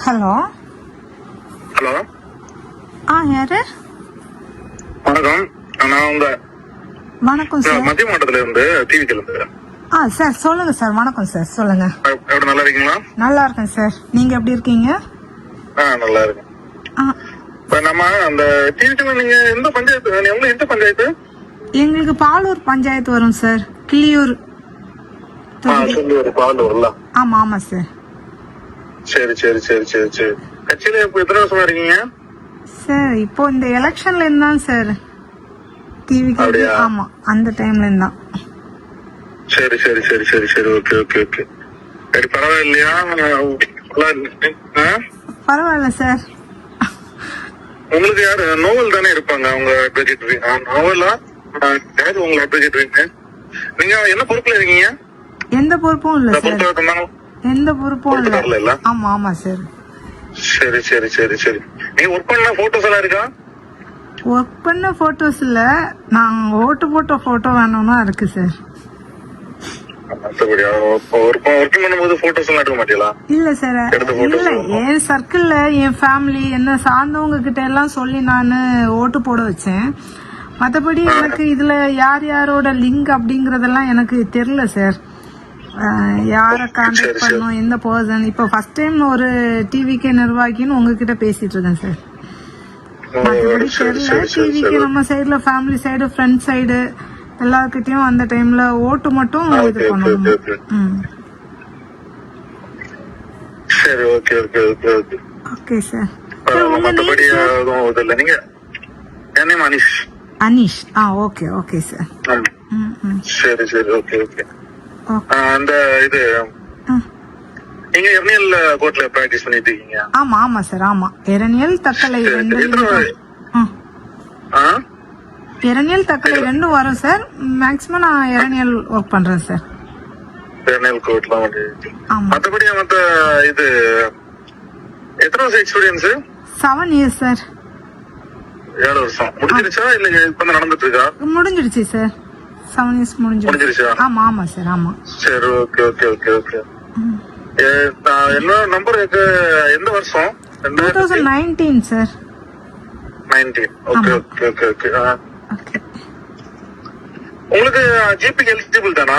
Hello hello. யாரு? வணக்கம். நான் உங்க வணக்கம் சார். மத்திய மாவட்டத்துல இருந்து டிவிக்கல இருந்து. சார் சொல்லுங்க சார். வணக்கம் சார், சொல்லுங்க. எப்படி நல்லா இருக்கீங்களா? நல்லா இருக்கேன் சார். நீங்க எப்படி இருக்கீங்க? நல்லா இருக்கேன். இப்ப நம்ம அந்த டிவிக்கல நீங்க எந்த பஞ்சாயத்து, எந்த பஞ்சாயத்து? எங்களுக்கு பாலூர் பஞ்சாயத்து வரும் சார். கிளியூர். பாலூர்ல. ஆமா ஆமா சார். சரி சரி சரி சரி சரி. கட்சியில இப்ப எத்தனை வருஷமா இருக்கீங்க சார்? இப்போ இந்த எலெக்ஷன்ல இருந்தான் சார் டிவிக்கு. ஆமா, அந்த டைம்ல இருந்தான். சரி சரி சரி சரி சரி. Okay okay okay. சரி, பரவாயில்லையா? பரவாயில்ல சார். உங்களுக்கு யாரு நோவல் தானே இருப்பாங்க அவங்க அட்வொகேட்? நோவலா யாரு உங்களை அட்வொகேட்? நீங்க என்ன பொறுப்புல இருக்கீங்க? எந்த பொறுப்பும் இல்ல சார். எந்த பொறுப்பும் இல்ல. ஆமா ஆமா சார். சரி சரி சரி சரி. நீங்க ஒர்க் பண்ண போட்டோஸ் எல்லாம் இருக்கா? ஒர்க் பண்ண போட்டோஸ் இல்ல, நான் ஓட்டு போட்ட போட்டோ வேணும்னா இருக்கு சார். ஒர்க்கிங் பண்ணும்போது போட்டோஸ் எல்லாம் எடுக்க மாட்டீங்களா? இல்ல சார், இல்ல. என் சர்க்கிள்ல என் ஃபேமிலி என்ன சார்ந்தவங்க கிட்ட எல்லாம் சொல்லி நானு ஓட்டு போட வச்சேன். மத்தபடி எனக்கு இதுல யார் யாரோட லிங்க் அப்படிங்கறதெல்லாம் எனக்கு தெரியல சார். யார கான்டாக்ட் பண்ணணும், எந்த பர்சன். இப்ப ஃபர்ஸ்ட் டைம் ஒரு டிவிக்கு நிர்வாகின்னு உங்ககிட்ட பேசிட்டு இருக்கேன் சார். மற்றபடி தெரியல. டிவிக்கு நம்ம சைடுல ஃபேமிலி சைடு, ஃப்ரெண்ட் சைடு எல்லார்கிட்டயும் அந்த டைம்ல ஓட்டு மட்டும் இது பண்ணணும். சரி, okay okay okay okay. Okay sir. மத்தபடி இல்ல. நீங்க என்ன name? Anish. Anish. Okay okay sir. சரி சரி. Okay okay. அந்த இது நீங்க எரணியல் கோர்ட்ல பிராக்டிஸ் பண்ணிட்டு இருக்கீங்க? ஆமா ஆமா சார். ஆமா, எரணியல் தக்கலை எரணியல் தக்கலை ரெண்டும் வரும் சார். மேக்ஸிமம் நான் எரணியல் ஒர்க் பண்றேன் சார். எரணியல் கோர்ட்ல. மத்தபடி மத்த இது எத்தனை வருஷம் எக்ஸ்பீரியன்ஸ்? 7 years sir. 7 வருஷம் முடிஞ்சிருச்சா இல்ல இப்ப நடந்துட்டு இருக்கா? முடிஞ்சிருச்சு சார். 7 years முடிஞ்சிருச்சா? ஆமா ஆமா சார். ஆமா. சரி, ஓகே ஓகே ஓகே ஓகே. என்ன நம்பர்? எந்த வருஷம்? 2019 sir. 19. Okay okay okay okay. உங்களுக்கு ஜிபிக்கு எலிஜிபிள் தானா?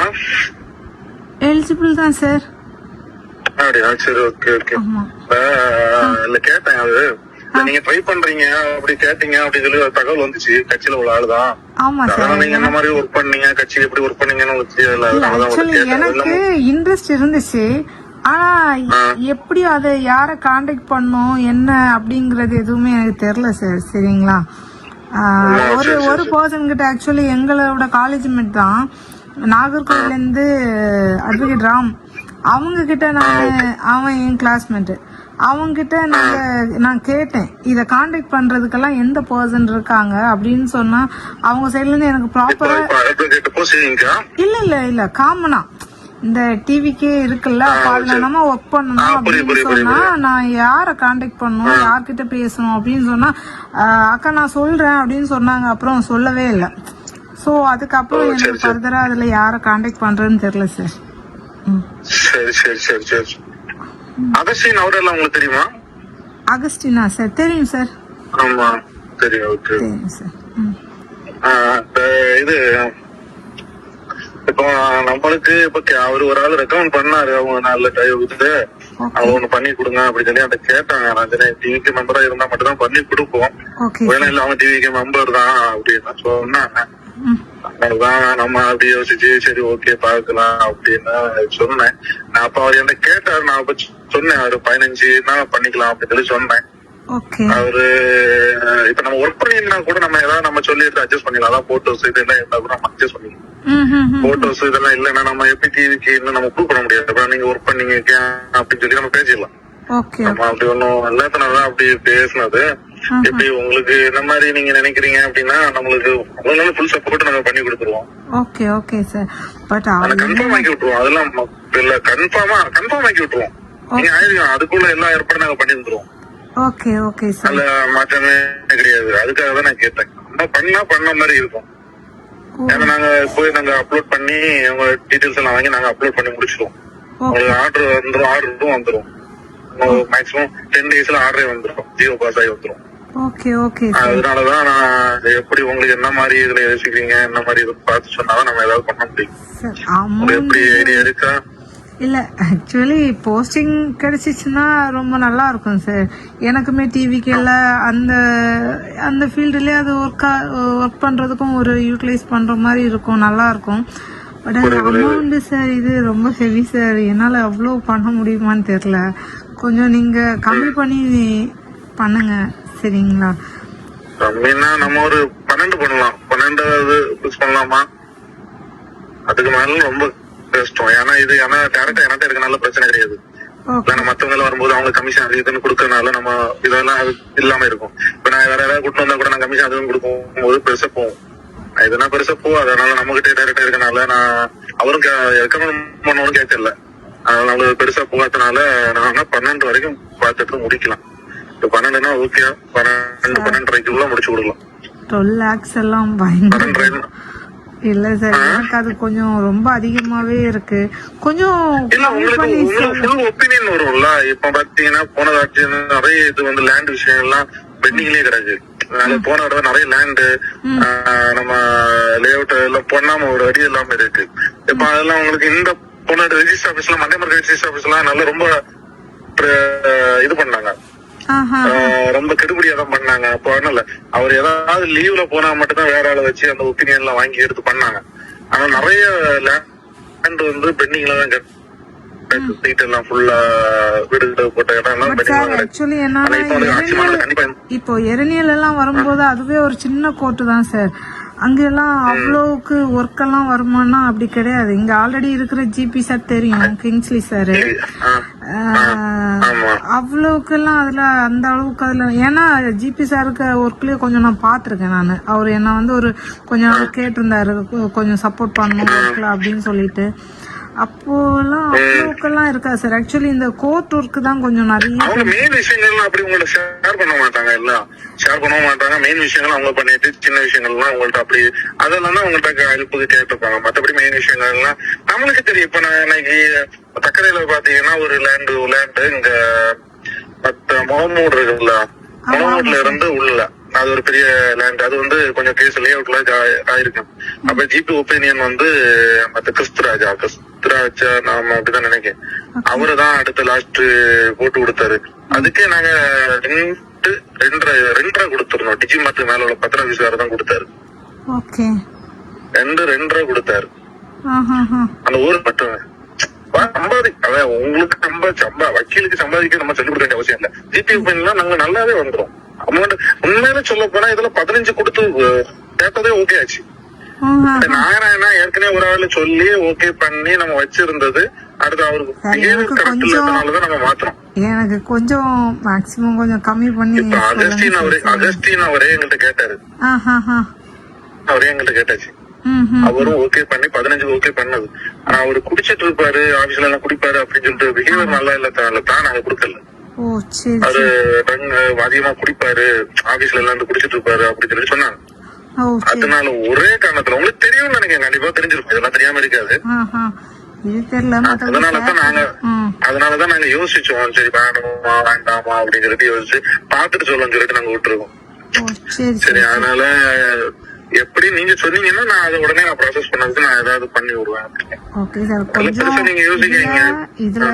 எலிஜிபிள் தான் சார். அப்படியா? சரி, ஓகே ஓகே. இல்ல கேட்டேன், அது நீங்க ட்ரை பண்றீங்க அப்படி கேட்டீங்க அப்படின்னு சொல்லி ஒரு தகவல் வந்துச்சு. கட்சியில உள்ள ஆளுதான். ஆமா சார். நீங்க என்ன மாதிரி ஒர்க் பண்ணீங்க, கட்சி எப்படி ஒர்க் பண்ணீங்கன்னு எனக்கு இன்ட்ரெஸ்ட் இருந்துச்சு. ஆனா எப்படி அதை யார கான்டாக்ட் பண்ணும் என்ன அப்படிங்கறது எதுவுமே எனக்கு தெரியல சார். சரிங்களா? ஒரு பர்சன் கிட்ட ஆக்சுவலி எங்களோட காலேஜ் மேட் தான், நாகர்கோவில்ல இருந்து அட்வொகேட் ராம். அவங்க கிட்ட அவன் என் கிளாஸ்மேட். அவங்க கிட்ட நான் கேட்டேன், இத கான்டாக்ட் பண்றதுக்கெல்லாம் எந்த பர்சன் இருக்காங்க அப்படின்னு சொன்னா அவங்க சைட்ல இருந்து எனக்கு ப்ராப்பரா இல்ல இல்ல இல்ல காமனா இந்த டிவிக்கே இருக்குல்ல, அதுல நம்ம ஒர்க் பண்ணணும் அப்படின்னு சொன்னா நான் யார கான்டாக்ட் பண்ணணும், யார்கிட்ட பேசணும் அப்படின்னு சொன்னா அக்கா நான் சொல்றேன் அப்படின்னு சொன்னாங்க. அப்புறம் சொல்லவே இல்லை. சோ அதுக்கப்புறம் எனக்கு ஃபர்தரா அதுல யார கான்டாக்ட் பண்றேன்னு தெரியல சார். சரி சரி சரி சரி. அகஸ்டின் அவரெல்லாம் உங்களுக்கு தெரியுமா? Agustina sir? தெரியும் சார். ஆமா தெரியும். ஓகே தெரியும் சார். இது இப்போ நம்மளுக்கு இப்ப அவர் ஒரு ஆள் ரெக்கமெண்ட் பண்ணாரு, அவங்க நல்ல டைவ் விட்டு அவங்க ஒண்ணு பண்ணி கொடுங்க அப்படின்னு சொல்லி அந்த கேட்டாங்க. ரஞ்சனை டிவிக்கு மெம்பரா இருந்தா மட்டும் தான் பண்ணி கொடுப்போம், வேணா இல்ல அவங்க டிவிக்கு மெம்பர் தான் அப்படின்னு சொன்னாங்க. அதுதான் நம்ம அப்படி யோசிச்சு சரி ஓகே பாக்கலாம் அப்படின்னு சொன்னேன். நான் அப்ப அவர் என்ன கேட்டாரு, நான் அப்ப சொன்னேன் அவரு 15 தான் பண்ணிக்கலாம் அப்படின்னு சொல்லி சொன்னேன். அவரு இப்ப நம்ம ஒர்க் பண்ணிருந்தா கூட நம்ம ஏதாவது நம்ம சொல்லி எடுத்து அட்ஜஸ்ட் பண்ணிக்கலாம். அதான் போட்டோஸ் இதெல்லாம் இருந்தா கூட நம்ம அட்ஜஸ்ட் பண்ணிக்கலாம். போட்டோஸ் இதெல்லாம் இல்லன்னா நம்ம எப்படி டிவிக்கு இன்னும் நம்ம ப்ரூவ் பண்ண முடியாது. நீங்க ஒர்க் பண்ணீங்க அப்படின்னு சொல்லி நம்ம பேசிடலாம். நம்ம அப்படி ஒன்னும் எல்லாத்தனாலதான் அப்படி பேசினது. எப்படி உங்களுக்கு இந்த மாதிரி நீங்க நினைக்கிறீங்க அப்படின்னா நம்மளுக்கு ஃபுல் சப்போர்ட் நம்ம பண்ணி கொடுத்துருவோம். Okay okay sir. But confirm ஆக்கி விட்டுருவோம். அதெல்லாம் இல்ல, கன்ஃபார்ம் ஆக்கி விட்டுருவோம். நீங்க ஆயிரம் அதுக்குள்ள எல்லா ஏற்பாடும் நாங்க பண்ணி வந்துருவோம். Okay okay sir. அதுல மாற்றமே கிடையாது. அதுக்காக தான் நான் கேட்டேன். நம்ம பண்ண மாதிரி இருக்கும். ஏன்னா நாங்க போய் நாங்க அப்லோட் பண்ணி உங்க டீடைல்ஸ் எல்லாம் வாங்கி நாங்க அப்லோட் பண்ணி முடிச்சிடுவோம். உங்களுக்கு ஆர்டரும் வந்துரும். மேக்ஸிமம் 10 daysல ஆர்டரே வந்துடும், ஜியோ பாஸ் ஆகி வந்துடும். Okay okay. அதனாலதான் நான் எப்படி உங்களுக்கு என்ன மாதிரி இதுல யோசிக்கிறீங்க, என்ன மாதிரி இது பார்த்து சொன்னாதான் நம்ம ஏதாவது பண்ண முடியும். உங்களுக்கு எப்படி ஐடியா இருக்கா? இல்ல ஆக்சுவலி போஸ்டிங் கிடைச்சிச்சுன்னா ரொம்ப நல்லா இருக்கும் சார். எனக்குமே டிவிக்கு எல்லாம் அந்த அந்த ஃபீல்டுலயே அது ஒர்க் பண்றதுக்கும் ஒரு யூட்டிலைஸ் பண்ற மாதிரி இருக்கும், நல்லா இருக்கும். பட் அமௌண்ட் சார் இது ரொம்ப ஹெவி சார், என்னால அவ்வளோ பண்ண முடியுமான்னு தெரியல. கொஞ்சம் நீங்க கம்மி பண்ணி பண்ணுங்க சரிங்களா? கம்மின்னா நம்ம ஒரு 12 பண்ணலாம், 12 பிக்ஸ் பண்ணலாமா? அதுக்கு மேல ரொம்ப கஷ்டம். ஏன்னா இது டேரக்டா என்கிட்ட இருக்கனால பிரச்சனை கிடையாது. மத்தவங்க வரும்போது அவங்க கமிஷன் அது இதுன்னு கொடுக்கறதுனால நம்ம இதெல்லாம் அது இல்லாம இருக்கும். இப்ப நான் வேற ஏதாவது கூட்டு வந்தா கூட நான் கமிஷன் அதுன்னு கொடுக்கும் போது பெருசா போகும். இதெல்லாம் பெருசா போகும். அதனால நம்ம கிட்ட டேரக்டா இருக்கனால நான் அவரும் ரெக்கமெண்ட் பண்ணவனும் கேட்கல. அதனால நம்மளுக்கு பெருசா போகாதனால நான் 12 வரைக்கும் பார்த்துட்டு முடிக்கலாம். இப்ப 12னா ஓகே, 12.5 முடிச்சு கொடுக்கலாம். 12 lakhs எல்லாம் பயங்கர இல்ல சார், எனக்கு அது கொஞ்சம் ரொம்ப அதிகமாவே இருக்கு. கொஞ்சம் ஃபுல் ஒப்பீனியன் வரும்ல. இப்ப பாத்தீங்கன்னா போன தாட்சி நிறைய இது வந்து லேண்ட் விஷயம் எல்லாம் பெண்டிங்லயே கிடக்கு. போன தடவை நிறைய லேண்டு நம்ம லேஅவுட் எல்லாம் பொண்ணாம ஒரு அடி எல்லாமே இருக்கு. இப்ப அதெல்லாம் உங்களுக்கு இந்த போன ரெஜிஸ்டர் ஆபீஸ்ல மண்டேமர்க் ரெஜிஸ்டர் ஆபீஸ் எல்லாம் நல்லா ரொம்ப இது பண்ணாங்க, ரொம்ப கெடுபடியா தான் பண்ணாங்க. அப்போ ஒண்ணும் அவர் ஏதாவது லீவ்ல போனா மட்டும்தான் வேற ஆளை வச்சு அந்த ஒப்பீனியன் எல்லாம் வாங்கி எடுத்து பண்ணாங்க. ஆனா நிறைய லேண்ட் வந்து பெண்டிங்ல தான் எல்லாம் ஃபுல்லா வீடு போட்ட இடம். ஆக்சுவலி இப்போ எரணியல் எல்லாம் வரும்போது அதுவே ஒரு சின்ன கோர்ட்டு தான் சார். அங்கெல்லாம் அவ்வளவுக்கு ஒர்க் எல்லாம் வருமானா அப்படி கிடையாது. இங்க ஆல்ரெடி இருக்கிற ஜிபி சார் தெரியும், கிங்ஸ்லி சாரு. அவ்வளவுக்கு எல்லாம் அதுல அந்த அளவுக்கு அதுல ஏன்னா ஜிபி சாருக்கு ஒர்க்லயே கொஞ்சம் நான் பாத்திருக்கேன் நானு. அவர் என்ன வந்து ஒரு கொஞ்சம் நாள் கேட்டிருந்தாரு கொஞ்சம் சப்போர்ட் பண்ணணும் ஒர்க்ல அப்படின்னு சொல்லிட்டு. அப்போலாம் அவ்வளவுக்கெல்லாம் இருக்கா சார். ஆக்சுவலி இந்த கோர்ட் ஒர்க் தான் கொஞ்சம் நிறைய மெயின் விஷயங்கள் அப்படி உங்கள்ட்ட ஷேர் பண்ண மாட்டாங்க. எல்லாம் ஷேர் பண்ண மாட்டாங்க. மெயின் விஷயங்கள் அவங்க பண்ணிட்டு சின்ன விஷயங்கள்லாம் உங்கள்ட்ட அப்படி அதெல்லாம் தான் உங்கள்ட்ட ஹெல்ப்புக்கு கேட்டுருப்பாங்க. மற்றபடி மெயின் விஷயங்கள் எல்லாம் நம்மளுக்கு தெரியும். இப்ப நான் இன்னைக்கு தக்கரையில பாத்தீங்கன்னா ஒரு லேண்டு இங்க முகமூடு இருக்குல்ல, முகமூட்ல இருந்து உள்ள அது ஒரு பெரிய லேண்ட். அது வந்து கொஞ்சம் கேஸ் லேஅவுட்ல ஆயிருக்கு. அப்ப ஜிபி ஒப்பீனியன் வந்து மத்த கிறிஸ்துராஜா நாம அப்படிதான் நினைக்கிறேன். அவரு தான் அடுத்த லாஸ்ட் போட்டு கொடுத்தாரு. அதுக்கே நாங்க 2.5 கொடுத்துருந்தோம். டிஜி மாத்து மேல உள்ள பத்திர ஆபீஸ்காரர் தான் கொடுத்தாரு. 2.5 கொடுத்தாரு. அந்த ஊரு மட்டும் உங்களுக்கு வக்கீலுக்கு சம்பாதிக்க நம்ம சொல்லிக் கொடுக்க வேண்டிய அவசியம் இல்ல. ஜிபி ஒப்பீனியன் நாங்க நல்லாவே வந்துடும். அமௌண்ட் உண்மையில சொல்ல போனா இதுல 15 கொடுத்து கேட்டதே ஓகே ஆச்சு. நாராயணா ஏற்கனவே ஒரு ஆளு சொல்லி ஓகே பண்ணி நம்ம வச்சிருந்தது. அடுத்து அவருக்கு நம்ம மாத்திரம். எனக்கு கொஞ்சம் மேக்ஸிமம் கொஞ்சம் கம்மி பண்ணி அகஸ்டின் அவரே எங்கள்கிட்ட கேட்டாரு. அவரே எங்கள்கிட்ட கேட்டாச்சு. அவரும் ஓகே பண்ணி 15 ஓகே பண்ணது. ஆனா அவரு குடிச்சிட்டு இருப்பாரு, ஆபீஸ்ல எல்லாம் குடிப்பாரு அப்படின்னு சொல்லிட்டு பிஹேவியர் நல்லா இல்ல தான் நாங்க கொடுக்கல. அவரு அதிகமா குடிப்பாரு, ஆபீஸ்ல எல்லாம் குடிச்சிட்டு இருப்பாரு அப்படின்னு சொல்லி சொன்னாங்க. அதனால ஒரே காரணத்துல உங்களுக்கு தெரியும் நினைக்கிறேன், கண்டிப்பா தெரிஞ்சிருக்கும், இதெல்லாம் தெரியாம இருக்காது. அதனாலதான் நாங்க யோசிச்சோம், சரி வேணுமா வேண்டாமா அப்படின்னு சொல்லிட்டு யோசிச்சு பாத்துட்டு சொல்லணும்னு சொல்லிட்டு நாங்க விட்டுருக்கோம். சரி அதனால எப்படி நீங்க சொன்னீங்கன்னா நான் அதை உடனே நான் ப்ராசஸ் பண்ணதுக்கு நான் ஏதாவது பண்ணி விடுவேன். ஓகே சார், கொஞ்சம் நீங்க யோசிக்கிறீங்க இதுல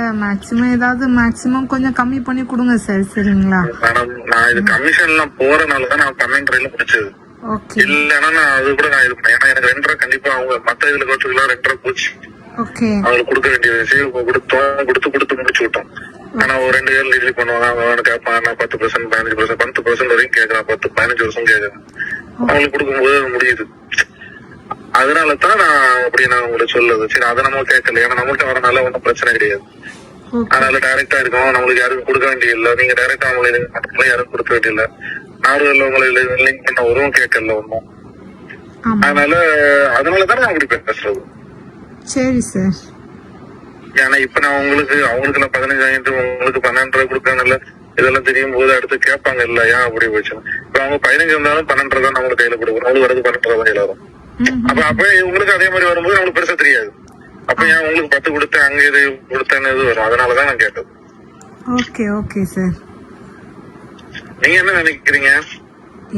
மேக்ஸிமம் கொஞ்சம் கம்மி பண்ணி கொடுங்க சார். சரிங்களா மேடம், நான் இது கமிஷன்லாம் போறனாலதான் நான் 12.5 முடிச்சது. இல்லன்னா நான் அது கூட நான் இது பண்ணேன். ஏன்னா எனக்கு 2.5 கண்டிப்பா அவங்க மத்த இதுல கோச்சுக்கலாம் 2.5 போச்சு. அவங்களுக்கு கொடுக்க வேண்டிய விஷயம் கொடுத்து முடிச்சு விட்டோம். ஆனா ஒரு 2 இயர் டிகிரி பண்ணுவாங்க. அவங்க கேட்பாங்க 10%, 15%, 10% வரைக்கும் கேட்கறான், 10-15 வருஷம் கேட்கறேன். அவங்களுக்கு கொடுக்கும்போது முடியுது. அதனாலதான் நான் அப்படி நான் உங்களுக்கு சொல்லுது. சரி அதை நம்ம கேட்கல, ஏன்னா நம்மள்ட்ட வரனால ஒன்றும் பிரச்சனை கிடையாது. அதனால டைரக்டா இருக்கும், நம்மளுக்கு யாருக்கும் கொடுக்க வேண்டிய இல்ல. நீங்க டைரக்டா அவங்களுக்கு யாருக்கும் கொடுக்க வேண்டிய இல்ல. நாடுகள்ல உங்களை லிங்க் பண்ண உறவும் கேட்கல ஒன்றும். அதனாலதான் நான் அப்படி பேசுறது. சரி சார். ஏன்னா இப்ப நான் அவங்களுக்கு நான் 15 உங்களுக்கு 12 கொடுக்கறதுல இதெல்லாம் தெரியும் போது அடுத்து கேட்பாங்க இல்ல ஏன் அப்படி போச்சு. இப்ப அவங்க 15 இருந்தாலும் 12 தான் நம்மளுக்கு கையில கொடுக்கணும். அவங்களுக்கு வரது 12 தான் கையில வரும். அப்ப உங்களுக்கு அதே மாதிரி வரும்போது நம்மளுக்கு பெருசா தெரியாது. அப்ப ஏன் உங்களுக்கு 10 கொடுத்தேன் அங்க இது கொடுத்தேன்னு இது வரும். அதனாலதான் நான் கேட்டது. Okay okay sir. நீங்க என்ன நினைக்கிறீங்க?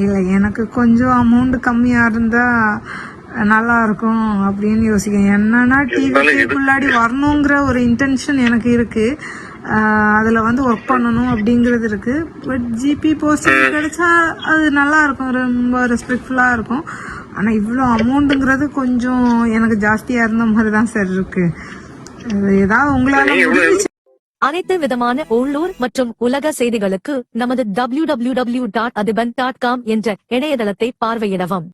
இல்லை, எனக்கு கொஞ்சம் அமௌண்ட் கம்மியா இருந்தா நல்லா இருக்கும் அப்படின்னு யோசிக்கிறேன். என்னன்னா டிவிக்குள்ளாடி வரணுங்கிற ஒரு இன்டென்ஷன் எனக்கு இருக்கு. அதுல வந்து ஒர்க் பண்ணணும் அப்படிங்கிறது இருக்கு. பட் ஜிபி போஸ்டிங் கிடைச்சா அது நல்லா இருக்கும், ரொம்ப ரெஸ்பெக்ட்ஃபுல்லா இருக்கும். ஆனா இவ்வளோ அமௌண்ட்டுங்கிறது கொஞ்சம் எனக்கு ஜாஸ்தியா இருந்த மாதிரி தான் சார் இருக்கு. ஏதாவது உங்களால முடிஞ்சுச்சு. அனைத்து விதமான உள்ளூர் மற்றும் உலக செய்திகளுக்கு நமது www.adhiban.com என்ற இணையதளத்தை பார்வையிடவும்.